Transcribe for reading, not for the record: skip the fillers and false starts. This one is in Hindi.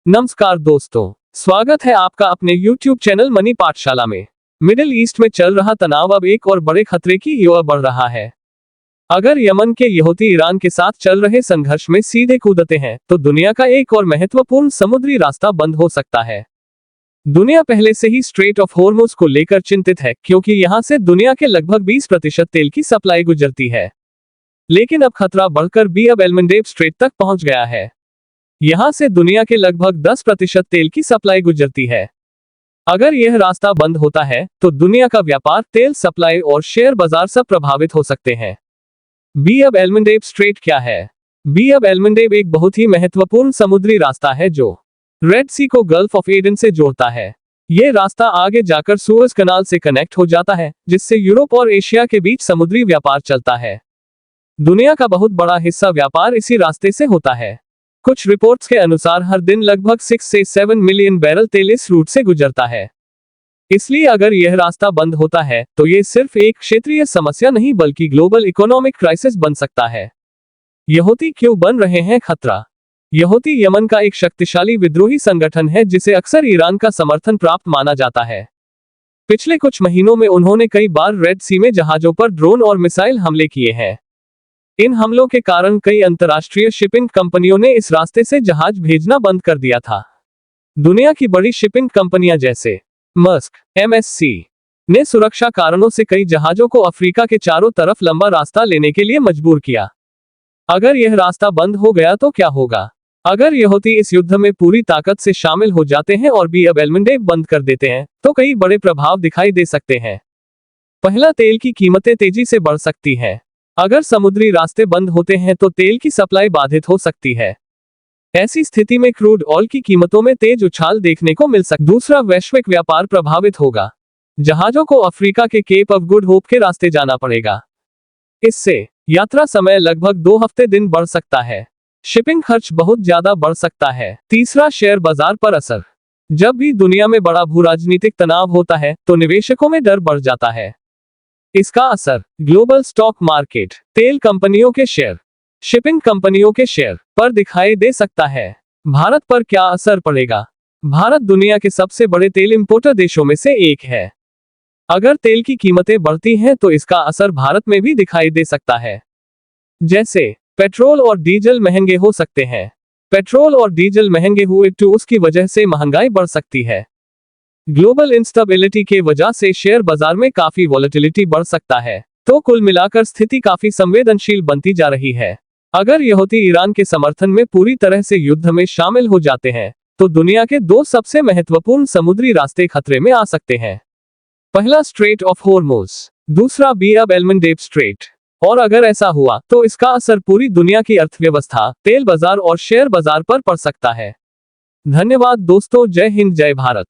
नमस्कार दोस्तों, स्वागत है आपका अपने YouTube चैनल मनी पाठशाला में। मिडिल ईस्ट में चल रहा तनाव अब एक और बड़े खतरे की ओर बढ़ रहा है। अगर यमन के यहूदी ईरान के साथ चल रहे संघर्ष में सीधे कूदते हैं तो दुनिया का एक और महत्वपूर्ण समुद्री रास्ता बंद हो सकता है। दुनिया पहले से ही स्ट्रेट ऑफ हॉर्मुज को लेकर चिंतित है, क्योंकि यहां से दुनिया के लगभग 20% तेल की सप्लाई गुजरती है। लेकिन अब खतरा बढ़कर बाब एल-मंडेब स्ट्रेट तक पहुंच गया है। यहां से दुनिया के लगभग 10% तेल की सप्लाई गुजरती है। अगर यह रास्ता बंद होता है तो दुनिया का व्यापार, तेल सप्लाई और शेयर बाजार सब प्रभावित हो सकते हैं। बाब एल-मंडेब स्ट्रेट क्या है? बाब एल-मंडेब एक बहुत ही महत्वपूर्ण समुद्री रास्ता है जो रेड सी को गल्फ ऑफ एडन से जोड़ता है। यह रास्ता आगे जाकर सुएज कनाल से कनेक्ट हो जाता है, जिससे यूरोप और एशिया के बीच समुद्री व्यापार चलता है। दुनिया का बहुत बड़ा हिस्सा व्यापार इसी रास्ते से होता है। कुछ रिपोर्ट्स के अनुसार हर दिन लगभग 6 से 7 मिलियन बैरल तेल इस रूट से गुजरता है। इसलिए अगर यह रास्ता बंद होता है तो यह सिर्फ एक क्षेत्रीय समस्या नहीं बल्कि ग्लोबल इकोनॉमिक क्राइसिस बन सकता है। यहूदी क्यों बन रहे हैं खतरा? यहूदी यमन का एक शक्तिशाली विद्रोही संगठन है जिसे अक्सर ईरान का समर्थन प्राप्त माना जाता है। पिछले कुछ महीनों में उन्होंने कई बार रेड सी में जहाजों पर ड्रोन और मिसाइल हमले किए हैं। इन हमलों के कारण कई अंतर्राष्ट्रीय शिपिंग कंपनियों ने इस रास्ते से जहाज भेजना बंद कर दिया था। दुनिया की बड़ी शिपिंग कंपनियां जैसे मर्स्क, MSC ने सुरक्षा कारणों से कई जहाजों को अफ्रीका के चारों तरफ लंबा रास्ता लेने के लिए मजबूर किया। अगर यह रास्ता बंद हो गया तो क्या होगा? अगर यहूदी इस युद्ध में पूरी ताकत से शामिल हो जाते हैं और बाब एल-मंडेब बंद कर देते हैं तो कई बड़े प्रभाव दिखाई दे सकते हैं। पहला, तेल की कीमतें तेजी से बढ़ सकती हैं। अगर समुद्री रास्ते बंद होते हैं तो तेल की सप्लाई बाधित हो सकती है। ऐसी स्थिति में क्रूड ऑयल की कीमतों में तेज उछाल देखने को मिल सकता है। दूसरा, वैश्विक व्यापार प्रभावित होगा। जहाजों को अफ्रीका के केप ऑफ गुड होप के रास्ते जाना पड़ेगा। इससे यात्रा समय लगभग 2 हफ्ते दिन बढ़ सकता है। शिपिंग खर्च बहुत ज्यादा बढ़ सकता है। तीसरा, शेयर बाजार पर असर। जब भी दुनिया में बड़ा भूराजनीतिक तनाव होता है तो निवेशकों में डर बढ़ जाता है। इसका असर ग्लोबल स्टॉक मार्केट, तेल कंपनियों के शेयर, शिपिंग कंपनियों के शेयर पर दिखाई दे सकता है। भारत पर क्या असर पड़ेगा? भारत दुनिया के सबसे बड़े तेल इंपोर्टर देशों में से एक है। अगर तेल की कीमतें बढ़ती हैं तो इसका असर भारत में भी दिखाई दे सकता है। जैसे पेट्रोल और डीजल महंगे हो सकते हैं। पेट्रोल और डीजल महंगे हुए तो उसकी वजह से महंगाई बढ़ सकती है। ग्लोबल इंस्टेबिलिटी के वजह से शेयर बाजार में काफी वॉलेटिलिटी बढ़ सकता है। तो कुल मिलाकर स्थिति काफी संवेदनशील बनती जा रही है। अगर यहूदी ईरान के समर्थन में पूरी तरह से युद्ध में शामिल हो जाते हैं तो दुनिया के 2 सबसे महत्वपूर्ण समुद्री रास्ते खतरे में आ सकते हैं। पहला, स्ट्रेट ऑफ हॉर्मुज। दूसरा, बाब एल-मंडेब स्ट्रेट। और अगर ऐसा हुआ तो इसका असर पूरी दुनिया की अर्थव्यवस्था, तेल बाजार और शेयर बाजार पर पड़ सकता है। धन्यवाद दोस्तों। जय हिंद, जय भारत।